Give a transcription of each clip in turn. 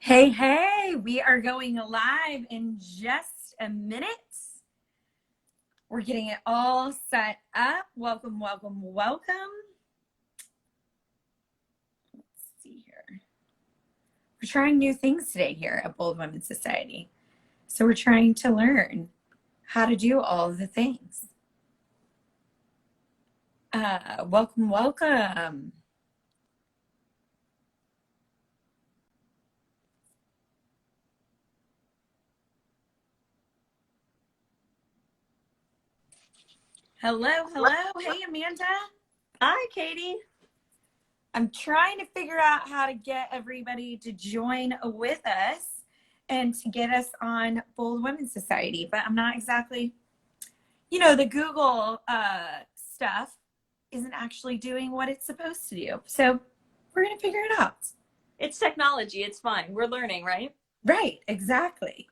Hey, hey, we are going live in just a minute. We're getting it all set up. Welcome, welcome, welcome. Let's see here. We're trying new things today here at Bold Women's Society. So we're trying to learn how to do all of the things. Welcome, welcome. Hello, hello. Hey, Amanda. Hi, Katie. I'm trying to figure out how to get everybody to join with us and to get us on Bold Women's Society, but I'm not exactly, the Google stuff isn't actually doing what it's supposed to do. So we're going to figure it out. It's technology. It's fine. We're learning, right? Right. Exactly.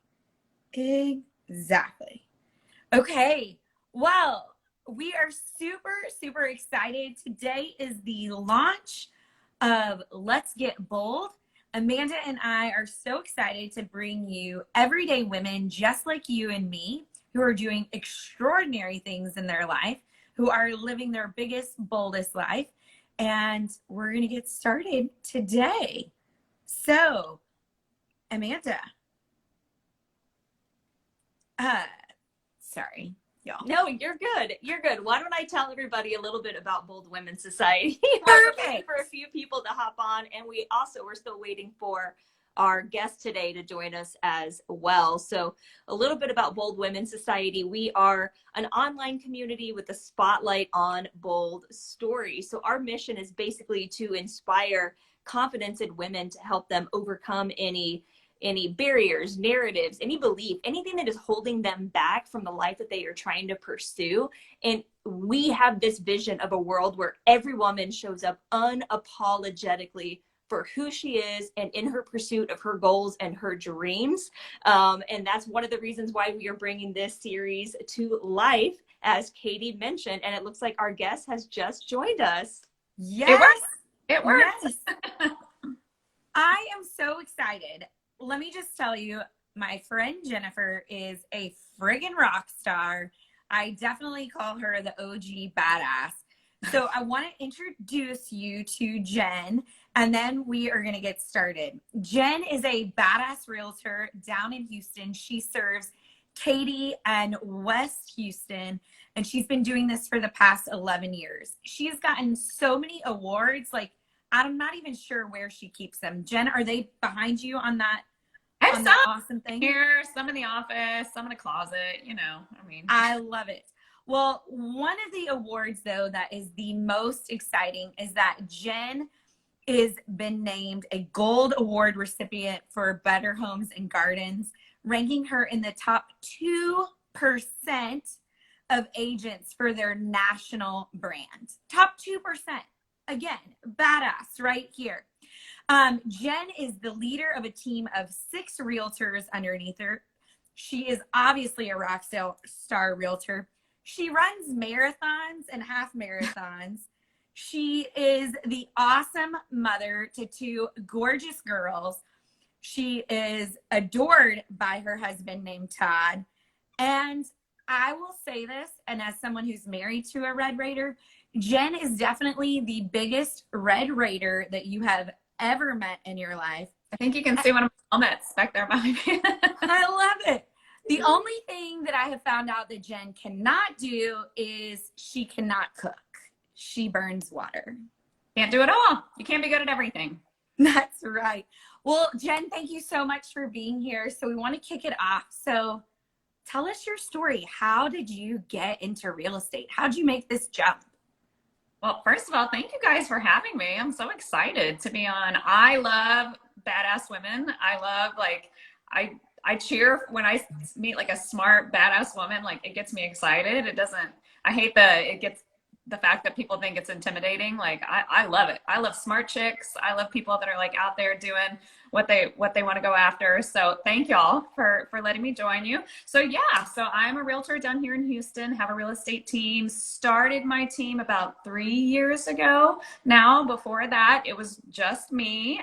Exactly. Okay. Well, we are super, super excited. Today is the launch of Let's Get Bold. Amanda and I are so excited to bring you everyday women just like you and me who are doing extraordinary things in their life, who are living their biggest, boldest life. And we're going to get started today. So, Amanda, sorry, y'all. No, you're good. You're good. Why don't I tell everybody a little bit about Bold Women's Society? We're waiting for a few people to hop on, and we're still waiting for our guest today to join us as well. So a little bit about Bold Women's Society. We are an online community with a spotlight on bold stories. So our mission is basically to inspire confidence in women to help them overcome any barriers, narratives, any belief, anything that is holding them back from the life that they are trying to pursue. And we have this vision of a world where every woman shows up unapologetically for who she is and in her pursuit of her goals and her dreams. And that's one of the reasons why we are bringing this series to life, as Katie mentioned. And it looks like our guest has just joined us. Yes. It works. Yes. I am so excited. Let me just tell you, my friend Jennifer is a friggin' rock star. I definitely call her the OG badass. So I want to introduce you to Jen, and then we are going to get started. Jen is a badass realtor down in Houston. She serves Katy and West Houston, and she's been doing this for the past 11 years. She's gotten so many awards, like I'm not even sure where she keeps them. Jen, are they behind you on that? I have That awesome thing here, some in the office, some in a closet, I love it. Well, one of the awards though that is the most exciting is that Jen is been named a gold award recipient for Better Homes and Gardens, ranking her in the top 2% of agents for their national brand. Top 2%. Again, badass right here. Jen is the leader of a team of 6 realtors underneath her. She is obviously a rock star realtor. She runs marathons and half marathons. She is the awesome mother to 2 gorgeous girls. She is adored by her husband named Todd. And I will say this, and as someone who's married to a Red Raider, Jen is definitely the biggest Red Raider that you have ever met in your life. I think you can see one of my helmets back there behind me. I love it. The only thing that I have found out that Jen cannot do is she cannot cook. She burns water. Can't do it all. You can't be good at everything. That's right. Well, Jen, thank you so much for being here. So we want to kick it off. So tell us your story. How did you get into real estate? How did you make this jump? Well, first of all, thank you guys for having me. I'm so excited to be on. I love badass women. I love, I cheer when I meet like a smart, badass woman. Like, it gets me excited. It doesn't, I hate it gets the fact that people think it's intimidating. Like I love it. I love smart chicks. I love people that are like out there doing what they want to go after. So thank y'all for letting me join you. So yeah, so I'm a realtor down here in Houston, have a real estate team. Started my team about 3 years ago now. Before that, it was just me.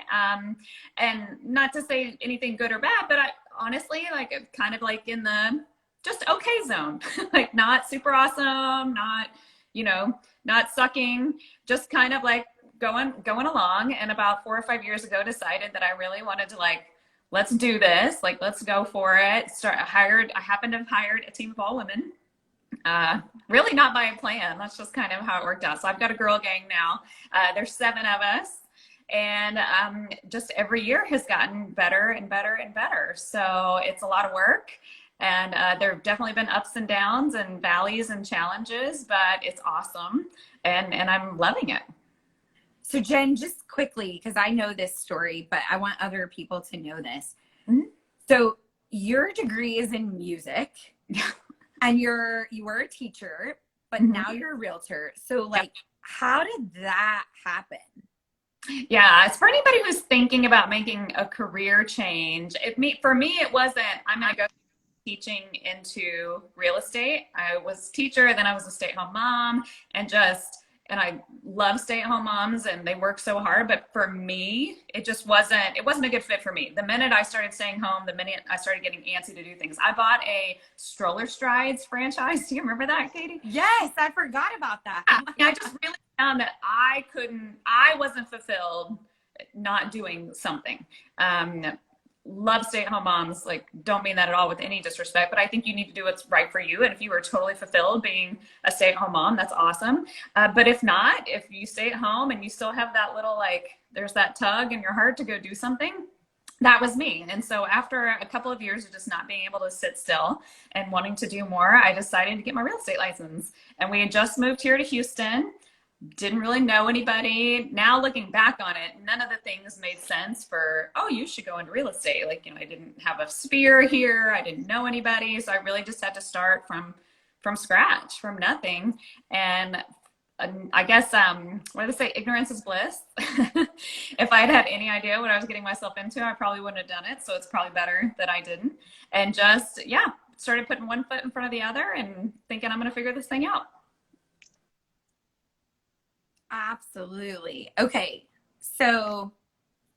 And not to say anything good or bad, but I honestly, like, kind of like in the just okay zone, like not super awesome, not, not sucking, just kind of like going along. And about 4 or 5 years ago, decided that I really wanted to, like, let's do this, like, let's go for it. I happened to have hired a team of all women. Really not by a plan. That's just kind of how it worked out. So I've got a girl gang now. There's 7 of us. And just every year has gotten better and better and better. So it's a lot of work. And there have definitely been ups and downs and valleys and challenges, but it's awesome. And I'm loving it. So Jen, just quickly, because I know this story, but I want other people to know this. Mm-hmm. So your degree is in music and you were a teacher, but mm-hmm. now you're a realtor. So like, how did that happen? Yeah, it's for anybody who's thinking about making a career change. For me, it wasn't, I'm going to go teaching into real estate. I was a teacher, then I was a stay-at-home mom, and I love stay-at-home moms, and they work so hard. But for me, it wasn't a good fit for me. The minute I started staying home, the minute I started getting antsy to do things, I bought a Stroller Strides franchise. Do you remember that, Katie? Yes, I forgot about that. Yeah, I just really found that I wasn't fulfilled not doing something. Love stay-at-home moms, like, don't mean that at all with any disrespect, but I think you need to do what's right for you. And if you were totally fulfilled being a stay-at-home mom, that's awesome. But if not, if you stay at home and you still have that little, like, there's that tug in your heart to go do something, that was me. And so after a couple of years of just not being able to sit still and wanting to do more, I decided to get my real estate license. And we had just moved here to Houston. Didn't really know anybody. Now looking back on it, none of the things made sense for, oh, you should go into real estate. Like, I didn't have a sphere here. I didn't know anybody. So I really just had to start from scratch, from nothing. And I guess, what do they say? Ignorance is bliss. If I had any idea what I was getting myself into, I probably wouldn't have done it. So it's probably better that I didn't. And just, started putting one foot in front of the other and thinking I'm going to figure this thing out. Absolutely. Okay. So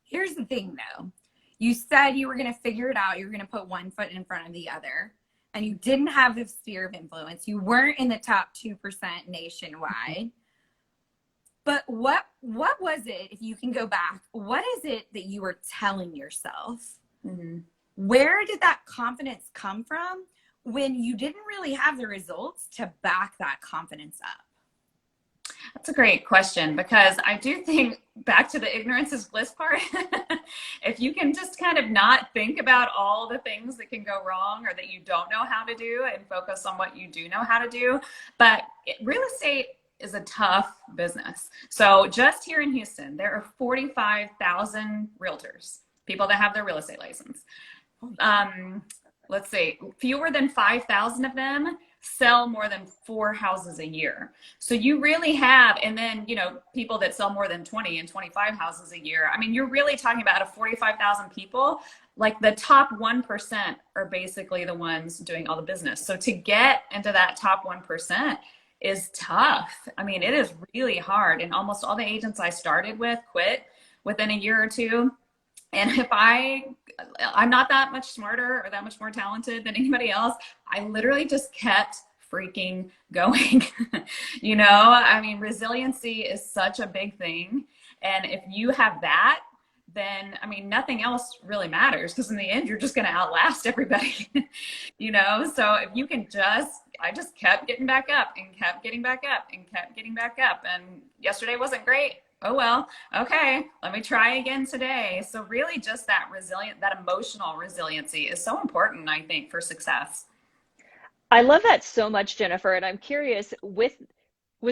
here's the thing though. You said you were going to figure it out. You were going to put one foot in front of the other, and you didn't have the sphere of influence. You weren't in the top 2% nationwide. But what was it, if you can go back, what is it that you were telling yourself? Mm-hmm. Where did that confidence come from when you didn't really have the results to back that confidence up? That's a great question, because I do think, back to the ignorance is bliss part, if you can just kind of not think about all the things that can go wrong or that you don't know how to do and focus on what you do know how to do. But real estate is a tough business. So just here in Houston, there are 45,000 realtors, people that have their real estate license. Let's see, fewer than 5,000 of them sell more than 4 houses a year. So you really have, and then, people that sell more than 20 and 25 houses a year. I mean, you're really talking about, out of 45,000 people, like the top 1% are basically the ones doing all the business. So to get into that top 1% is tough. I mean, it is really hard. And almost all the agents I started with quit within a year or two. And if I'm not that much smarter or that much more talented than anybody else, I literally just kept freaking going. I mean, resiliency is such a big thing. And if you have that, then, I mean, nothing else really matters, because in the end, you're just going to outlast everybody, So if you can I just kept getting back up and kept getting back up and kept getting back up. And yesterday wasn't great. Oh, well, okay, let me try again today. So really just that emotional resiliency is so important, I think, for success. I love that so much, Jennifer. And I'm curious, was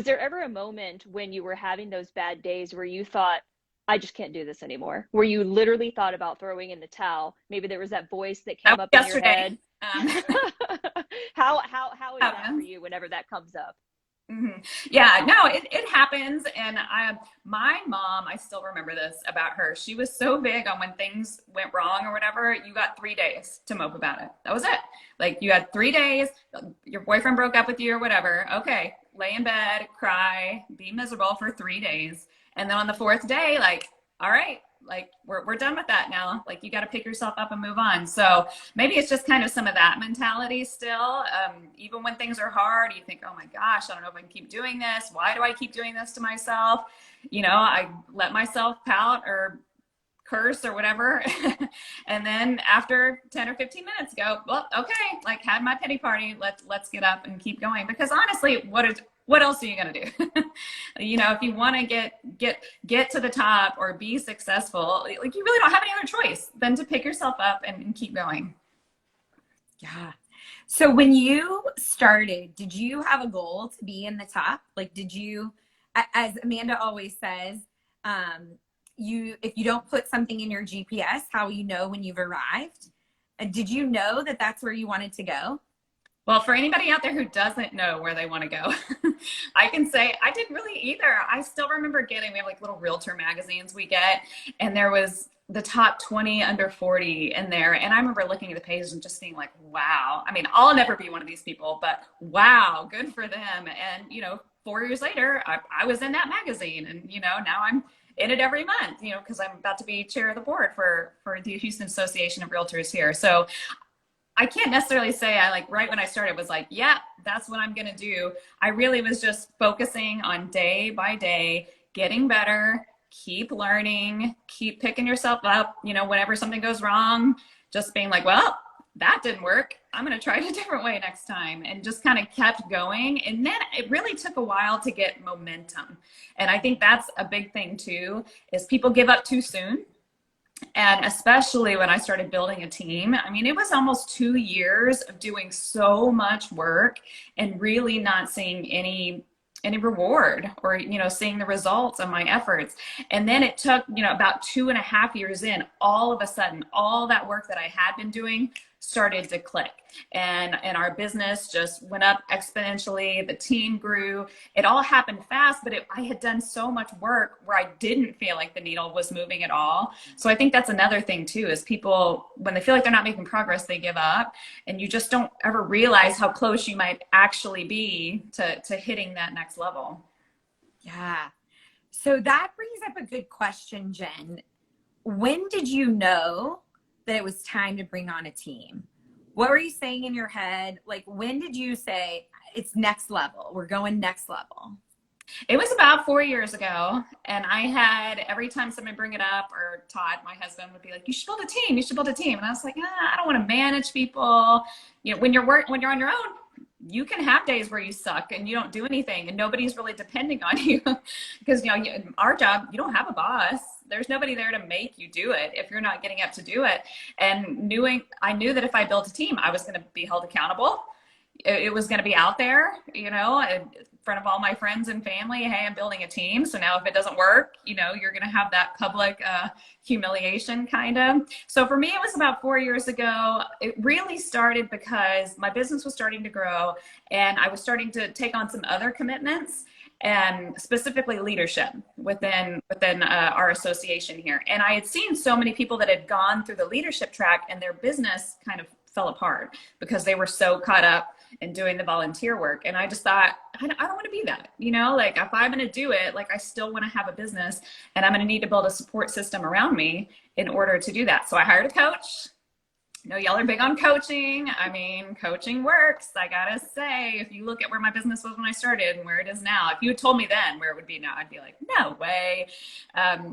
there ever a moment when you were having those bad days where you thought, I just can't do this anymore? Where you literally thought about throwing in the towel? Maybe there was that voice that came up in your head. How is that for you whenever that comes up? Yeah, no, it happens. And my mom, I still remember this about her. She was so big on when things went wrong or whatever, you got 3 days to mope about it. That was it. Like you had 3 days, your boyfriend broke up with you or whatever. Okay, lay in bed, cry, be miserable for 3 days. And then on the fourth day, like, all right, like we're done with that now. Like you got to pick yourself up and move on. So maybe it's just kind of some of that mentality still. Even when things are hard, you think, oh my gosh, I don't know if I can keep doing this. Why do I keep doing this to myself? You know, I let myself pout or curse or whatever. And then after 10 or 15 minutes go, well, okay, like had my pity party. Let's get up and keep going. Because honestly, what else are you going to do? You know, if you want to get to the top or be successful, like you really don't have any other choice than to pick yourself up and keep going. Yeah. So when you started, did you have a goal to be in the top? Like, did you, as Amanda always says, if you don't put something in your GPS, how will you know when you've arrived? Did you know that that's where you wanted to go? Well, for anybody out there who doesn't know where they want to go, I can say I didn't really either. I still remember we have like little realtor magazines we get, and there was the top 20 under 40 in there. And I remember looking at the page and just being like, wow. I mean, I'll never be one of these people, but wow, good for them. And, you know, 4 years later, I was in that magazine, and, you know, now I'm in it every month, you know, because I'm about to be chair of the board for the Houston Association of Realtors here. So I can't necessarily say I like right when I started was like, yeah, that's what I'm going to do. I really was just focusing on day by day, getting better, keep learning, keep picking yourself up, you know, whenever something goes wrong, just being like, well, that didn't work. I'm going to try it a different way next time, and just kind of kept going. And then it really took a while to get momentum. And I think that's a big thing too, is people give up too soon. And especially when I started building a team, I mean, it was almost 2 years of doing so much work and really not seeing any reward or, you know, seeing the results of my efforts. And then it took, you know, about 2.5 years in, all of a sudden, all that work that I had been doing started to click, and our business just went up exponentially. The team grew. It all happened fast, but I had done so much work where I didn't feel like the needle was moving at all. So I think that's another thing too, is people, when they feel like they're not making progress, they give up, and you just don't ever realize how close you might actually be to hitting that next level. Yeah. So that brings up a good question, Jen. When did you know that it was time to bring on a team? What were you saying in your head? Like, when did you say it's next level? We're going next level. It was about 4 years ago. And I had, every time somebody bring it up, or Todd, my husband, would be like, you should build a team. You should build a team. And I was like, I don't want to manage people. You know, when you're on your own, you can have days where you suck and you don't do anything and nobody's really depending on you. Because, you know, our job, you don't have a boss. There's nobody there to make you do it if you're not getting up to do it. And I knew that if I built a team, I was going to be held accountable. It was going to be out there, you know, in front of all my friends and family. Hey, I'm building a team. So now if it doesn't work, you know, you're going to have that public humiliation kind of. So for me, it was about 4 years ago. It really started because my business was starting to grow and I was starting to take on some other commitments, and specifically leadership within our association here. And I had seen so many people that had gone through the leadership track and their business kind of fell apart because they were so caught up in doing the volunteer work. And I just thought, I don't want to be that, you know, like if I'm going to do it, like I still want to have a business and I'm going to need to build a support system around me in order to do that. So I hired a coach. I know y'all are big on coaching. I mean, coaching works. I gotta say, if you look at where my business was when I started and where it is now, if you had told me then where it would be now, I'd be like, no way.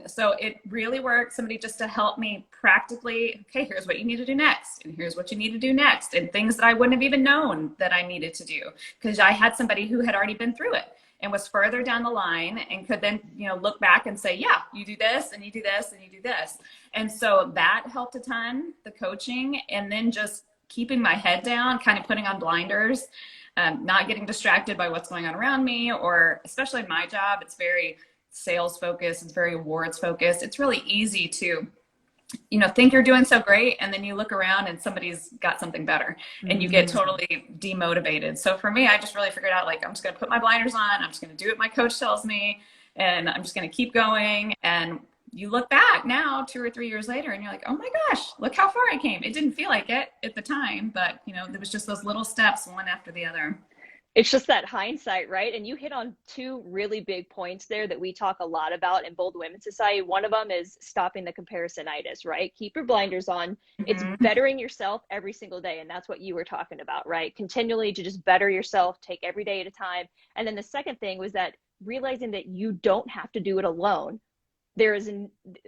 So it really worked. Somebody just to help me practically, okay, here's what you need to do next. And here's what you need to do next. And things that I wouldn't have even known that I needed to do, because I had somebody who had already been through it and was further down the line and could then, you know, look back and say, yeah, you do this and you do this and you do this. And so that helped a ton, the coaching, and then just keeping my head down, kind of putting on blinders, not getting distracted by what's going on around me, or especially in my job, it's very sales focused. It's very awards focused. It's really easy to you know, think you're doing so great, and then you look around and somebody's got something better, and you get totally demotivated. So for me, I just really figured out, like, I'm just going to put my blinders on. I'm just going to do what my coach tells me, and I'm just going to keep going. And you look back now 2 or 3 years later and you're like, oh my gosh, look how far I came. It didn't feel like it at the time, but you know, there was just those little steps, one after the other. It's just that hindsight, right? And you hit on two really big points there that we talk a lot about in Bold Women's Society. One of them is stopping the comparisonitis, right? Keep your blinders on. It's bettering yourself every single day. And that's what you were talking about, right? Continually to just better yourself, take every day at a time. And then the second thing was that realizing that you don't have to do it alone.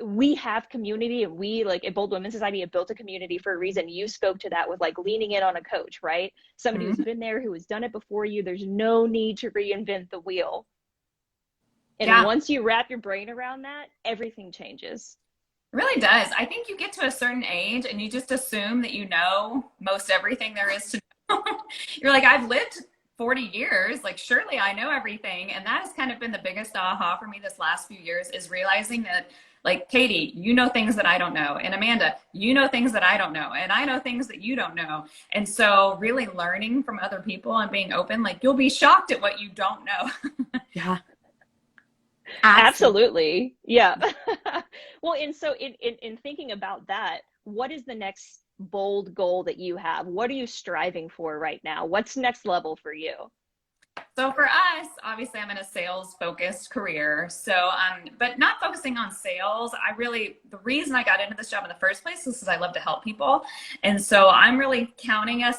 We have community, and we, like, at Bold Women's Society, have built a community for a reason. You spoke to that with, like, leaning in on a coach, right? Somebody who's been there, who has done it before you. There's no need to reinvent the wheel. And once you wrap your brain around that, everything changes. It really does. I think you get to a certain age and you just assume that you know most everything there is to know. You're like, I've lived 40 years, like, surely I know everything. And that has kind of been the biggest aha for me this last few years, is realizing that, like, Katie, you know things that I don't know. And Amanda, you know things that I don't know. And I know things that you don't know. And so really learning from other people and being open, like, you'll be shocked at what you don't know. Yeah. Absolutely. Yeah. Well, and so in thinking about that, what is the next bold goal that you have? What are you striving for right now? What's next level for you? So for us, obviously I'm in a sales focused career. So, but not focusing on sales. The reason I got into this job in the first place is because I love to help people. And so I'm really counting us,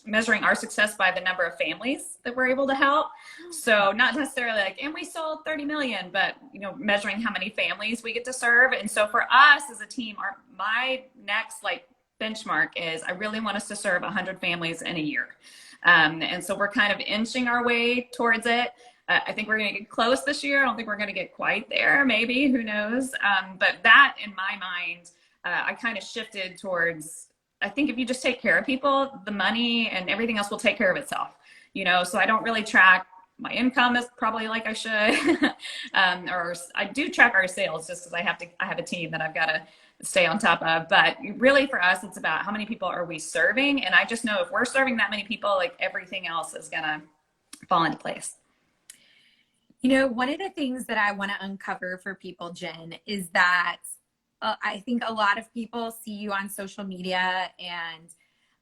measuring our success by the number of families that we're able to help. So not necessarily like, and we sold 30 million, but, you know, measuring how many families we get to serve. And so for us as a team, my next, like, benchmark is, I really want us to serve 100 families in a year. And so we're kind of inching our way towards it. I think we're going to get close this year. I don't think we're going to get quite there, maybe, who knows? But that, in my mind, I kind of shifted towards, I think if you just take care of people, the money and everything else will take care of itself, you know? So I don't really track my income is probably like I should, or I do track our sales just because I have a team that I've got to stay on top of. But really for us, it's about how many people are we serving. And I just know if we're serving that many people, like, everything else is going to fall into place. You know, one of the things that I want to uncover for people, Jen, is that I think a lot of people see you on social media,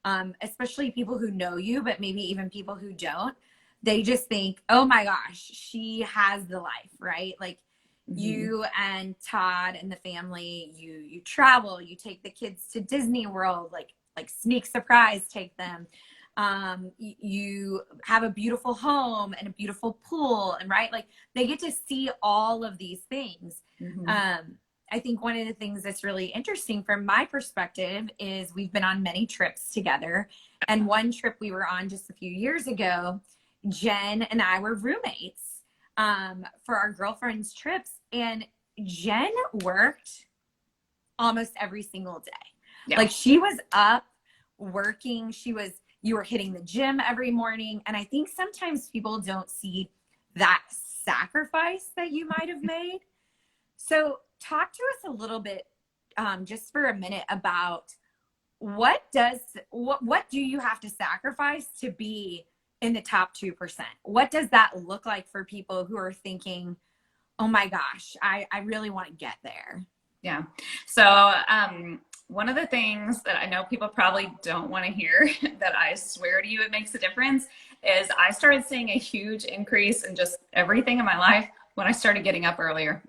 and especially people who know you, but maybe even people who don't, they just think, oh my gosh, she has the life, right? Like, you and Todd and the family, you travel, you take the kids to Disney World, like sneak surprise, take them. You have a beautiful home and a beautiful pool, and right, like, they get to see all of these things. I think one of the things that's really interesting from my perspective is we've been on many trips together, and one trip we were on just a few years ago, Jen and I were roommates for our girlfriends' trips, and Jen worked almost every single day. Yeah. Like, she was up working. You were hitting the gym every morning. And I think sometimes people don't see that sacrifice that you might have made. So talk to us a little bit, just for a minute, about what do you have to sacrifice to be in the top 2%? What does that look like for people who are thinking, oh my gosh, I really want to get there? Yeah. So one of the things that I know people probably don't want to hear, that I swear to you it makes a difference, is I started seeing a huge increase in just everything in my life when I started getting up earlier.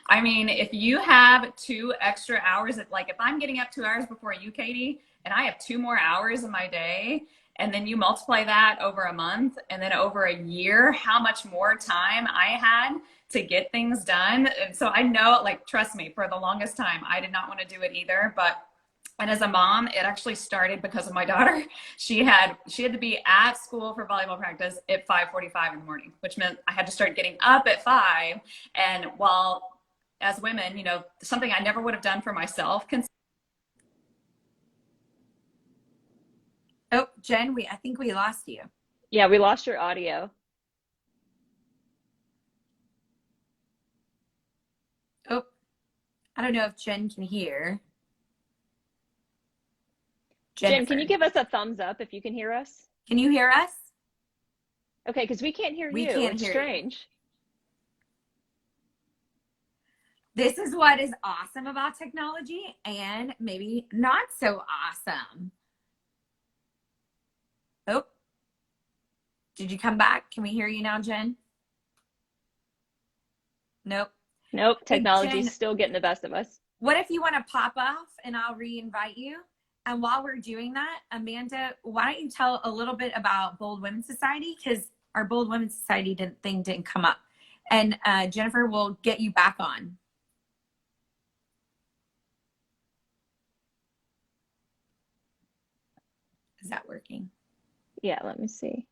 I mean, if you have 2 extra hours, like if I'm getting up 2 hours before you, Katie, and I have 2 more hours in my day, and then you multiply that over a month and then over a year, how much more time I had to get things done. And so I know, like, trust me, for the longest time, I did not want to do it either. And as a mom, it actually started because of my daughter. She had to be at school for volleyball practice at 5:45 in the morning, which meant I had to start getting up at 5. And while, as women, you know, something I never would have done for myself. Oh, Jen, I think we lost you. Yeah, we lost your audio. Oh, I don't know if Jen can hear. Jen, can Jennifer, you give us a thumbs up if you can hear us? can you hear us? Okay, because we can't hear We you. can't It's hear you. strange. This is what is awesome about technology and maybe not so awesome. Oh, did you come back? Can we hear you now, Jen? Nope. Nope, Hey, technology's Jen, still getting the best of us. what if you want to pop off and I'll re-invite you? And while we're doing that, Amanda, why don't you tell a little bit about Bold Women's Society? Because our Bold Women's Society thing didn't come up. And Jennifer will get you back on. Is that working? Yeah, let me see.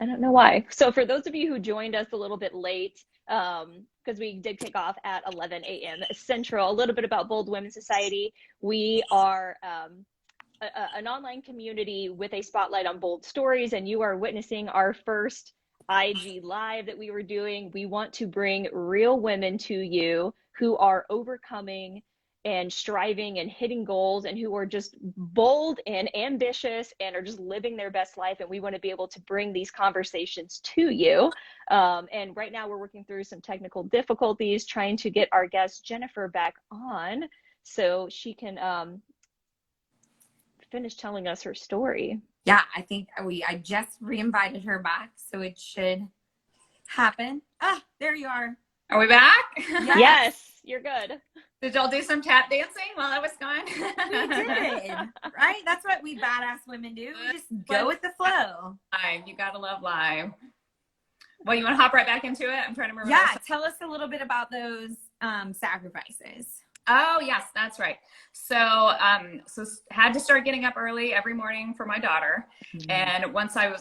I don't know why. So for those of you who joined us a little bit late, because we did kick off at 11 a.m. Central, a little bit about Bold Women's Society. We are an online community with a spotlight on bold stories, and you are witnessing our first IG Live that we were doing. We want to bring real women to you who are overcoming and striving and hitting goals, and who are just bold and ambitious and are just living their best life. And we want to be able to bring these conversations to you. And right now we're working through some technical difficulties, trying to get our guest Jennifer back on so she can finish telling us her story. Yeah, I think I just re-invited her back, so it should happen. Ah, there you are. Are we back? Yes, you're good. Did y'all do some tap dancing while I was gone? We did, right? That's what we badass women do. We just go with the flow. Live. You gotta love live. Well, you want to hop right back into it? I'm trying to remember. Yeah, tell us a little bit about those sacrifices. Oh yes, that's right. So, so had to start getting up early every morning for my daughter. Mm-hmm. And once I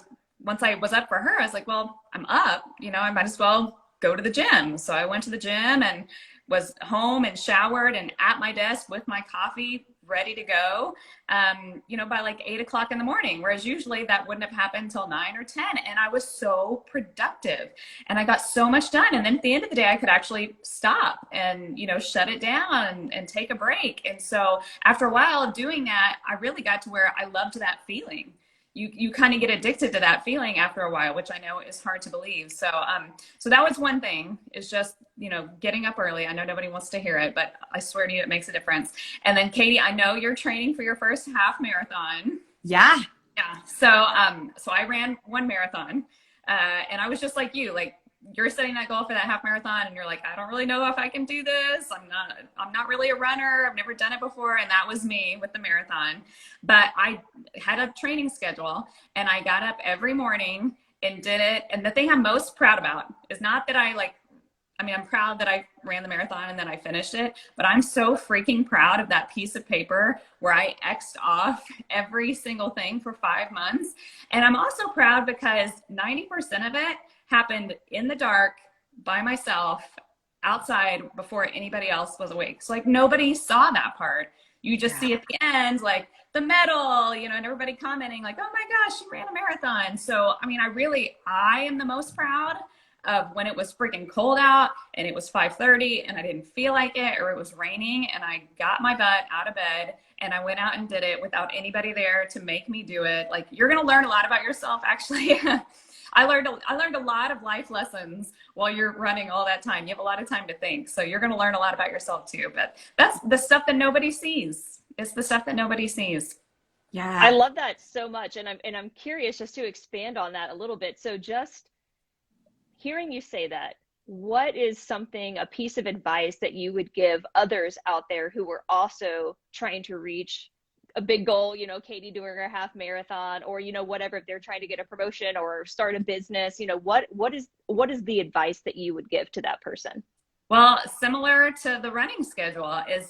was up for her, I was like, well, I'm up, I might as well go to the gym. So I went to the gym and was home and showered and at my desk with my coffee ready to go, by like 8 o'clock in the morning, whereas usually that wouldn't have happened until 9 or 10. And I was so productive and I got so much done. And then at the end of the day, I could actually stop and, shut it down and take a break. And so after a while of doing that, I really got to where I loved that feeling. You kind of get addicted to that feeling after a while, which I know is hard to believe. So, so that was one thing, is just, getting up early. I know nobody wants to hear it, but I swear to you, it makes a difference. And then Katie, I know you're training for your first half marathon. Yeah. Yeah. So, so I ran one marathon, and I was just like you, like, you're setting that goal for that half marathon and you're like, I don't really know if I can do this. I'm not really a runner. I've never done it before. And that was me with the marathon. But I had a training schedule and I got up every morning and did it. And the thing I'm most proud about is not that I'm proud that I ran the marathon and then I finished it, but I'm so freaking proud of that piece of paper where I X'd off every single thing for 5 months. And I'm also proud because 90% of it happened in the dark by myself outside before anybody else was awake. So like nobody saw that part. You just see at the end, like the medal, and everybody commenting like, oh my gosh, you ran a marathon. So, I am the most proud of when it was freaking cold out and it was 5:30 and I didn't feel like it, or it was raining and I got my butt out of bed and I went out and did it without anybody there to make me do it. Like, you're going to learn a lot about yourself, actually. I learned a lot of life lessons while you're running all that time. You have a lot of time to think. So you're going to learn a lot about yourself too. But that's the stuff that nobody sees. It's the stuff that nobody sees. Yeah. I love that so much. And I'm curious just to expand on that a little bit. So just hearing you say that, what is a piece of advice that you would give others out there who are also trying to reach a big goal, Katie doing her half marathon, or, whatever, if they're trying to get a promotion or start a business, what is the advice that you would give to that person? Well, similar to the running schedule is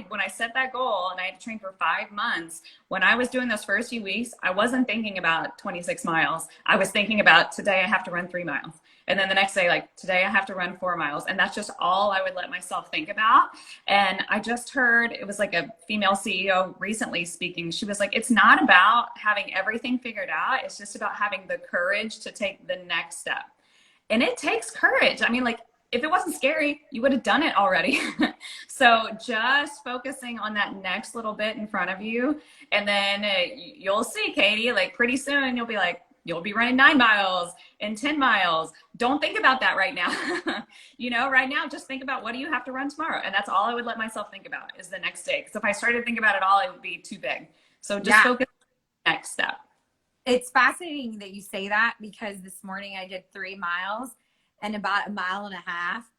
when I set that goal and I had to train for 5 months, when I was doing those first few weeks, I wasn't thinking about 26 miles. I was thinking about today I have to run 3 miles. And then the next day, like today I have to run 4 miles. And that's just all I would let myself think about. And I just heard, it was like a female CEO recently speaking. She was like, it's not about having everything figured out. It's just about having the courage to take the next step. And it takes courage. I mean, like, if it wasn't scary, you would have done it already. So just focusing on that next little bit in front of you. And then you'll see, Katie, like pretty soon you'll be like, you'll be running 9 miles and 10 miles. Don't think about that right now. Right now, just think about what do you have to run tomorrow? And that's all I would let myself think about is the next day. Because if I started to think about it all, it would be too big. So just focus on the next step. It's fascinating that you say that, because this morning I did 3 miles. And about 1.5 miles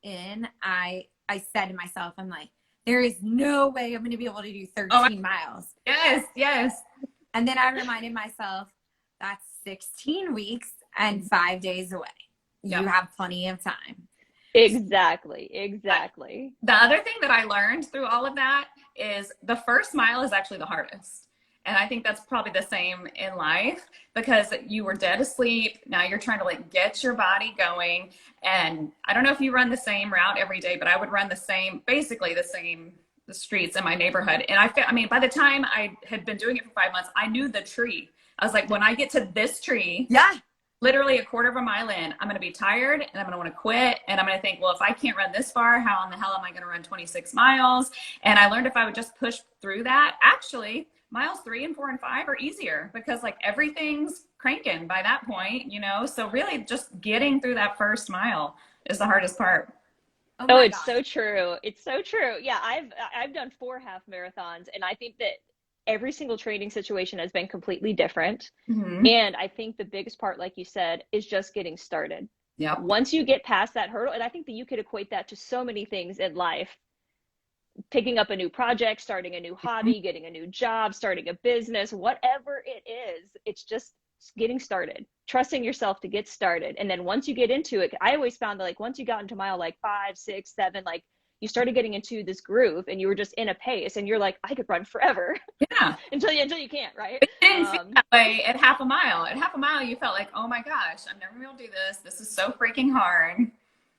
in, I said to myself, I'm like, there is no way I'm going to be able to do 13 miles. Yes, yes. And then I reminded myself, that's 16 weeks and 5 days away. You have plenty of time. Exactly. The other thing that I learned through all of that is the first mile is actually the hardest. And I think that's probably the same in life, because you were dead asleep. Now you're trying to like get your body going. And I don't know if you run the same route every day, but I would run basically the streets in my neighborhood. And I mean, by the time I had been doing it for 5 months, I knew the tree. I was like, when I get to this tree, literally 1/4 mile in, I'm going to be tired and I'm going to want to quit. And I'm going to think, well, if I can't run this far, how in the hell am I going to run 26 miles? And I learned if I would just push through that, actually, miles 3 and 4 and 5 are easier, because like everything's cranking by that point, So really just getting through that first mile is the hardest part. Oh, it's so true. It's so true. Yeah, I've done 4 half marathons, and I think that every single training situation has been completely different. Mm-hmm. And I think the biggest part, like you said, is just getting started. Yeah. Once you get past that hurdle, and I think that you could equate that to so many things in life. Picking up a new project, starting a new hobby, getting a new job, starting a business, whatever it is, it's just getting started, trusting yourself to get started. And then once you get into it, I always found that like once you got into mile like 5, 6, 7, like you started getting into this groove and you were just in a pace and you're like, I could run forever. Yeah. until you can't, right? It didn't feel that way at 1/2 mile. At 1/2 mile, you felt like, oh my gosh, I'm never gonna be able to do this. This is so freaking hard.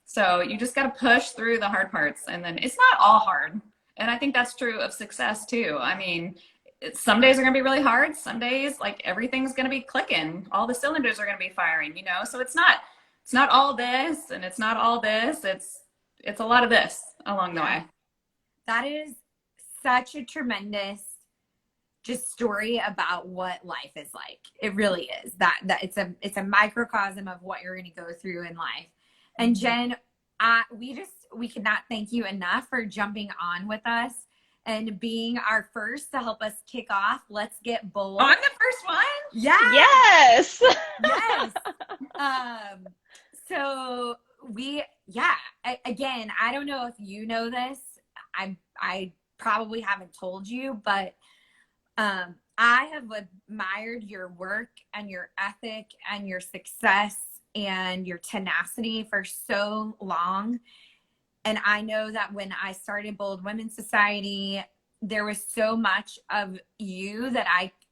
So you just got to push through the hard parts, and then it's not all hard. And I think that's true of success too. I mean, some days are going to be really hard. Some days, like everything's going to be clicking. All the cylinders are going to be firing, So it's not all this and it's not all this. It's a lot of this along the way. That is such a tremendous just story about what life is like. It really is. That it's a microcosm of what you're going to go through in life. And Jen, we cannot thank you enough for jumping on with us and being our first to help us kick off Let's Get Bold. Oh, I'm the first one? Yeah. Yes. Yes. So again, I don't know if you know this. I probably haven't told you, but I have admired your work and your ethic and your success and your tenacity for so long. And I know that when I started Bold Women's Society, there was so much of you that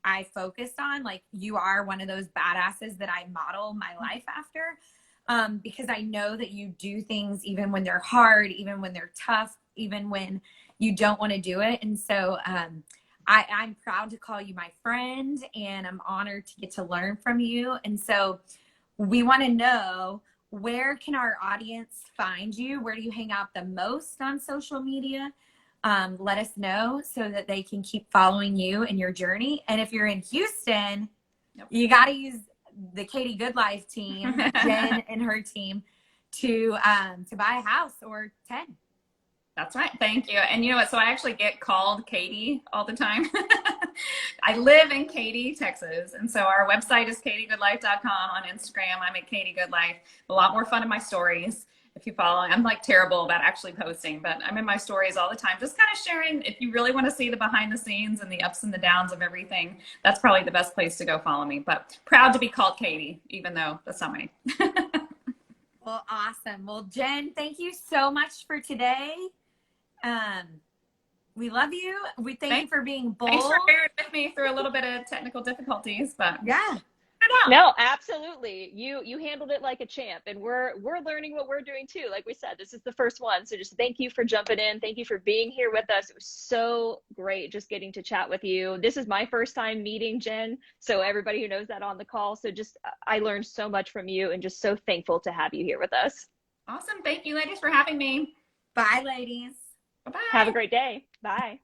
I focused on. Like, you are one of those badasses that I model my life after, because I know that you do things even when they're hard, even when they're tough, even when you don't want to do it. And so I'm proud to call you my friend, and I'm honored to get to learn from you. And so we want to know, where can our audience find you? Where do you hang out the most on social media? Let us know so that they can keep following you and your journey. And if you're in Houston, you got to use the Katie Goodlife team, Jen and her team, to buy a house or 10. That's right. Thank you. And you know what? So I actually get called Katie all the time. I live in Katy, Texas. And so our website is katiegoodlife.com. On Instagram, I'm at Katie Goodlife. A lot more fun in my stories. If you follow, I'm like terrible about actually posting, but I'm in my stories all the time, just kind of sharing. If you really want to see the behind the scenes and the ups and the downs of everything, that's probably the best place to go follow me. But proud to be called Katie, even though that's not me. Well, awesome. Well, Jen, thank you so much for today. We love you. We thank you for being bold. Thanks for bearing with me through a little bit of technical difficulties, but yeah. No, absolutely. You handled it like a champ, and we're learning what we're doing too. Like we said, this is the first one. So just thank you for jumping in. Thank you for being here with us. It was so great just getting to chat with you. This is my first time meeting Jen, so everybody who knows that on the call. So just I learned so much from you, and just so thankful to have you here with us. Awesome. Thank you, ladies, for having me. Bye, ladies. Bye-bye. Have a great day. Bye.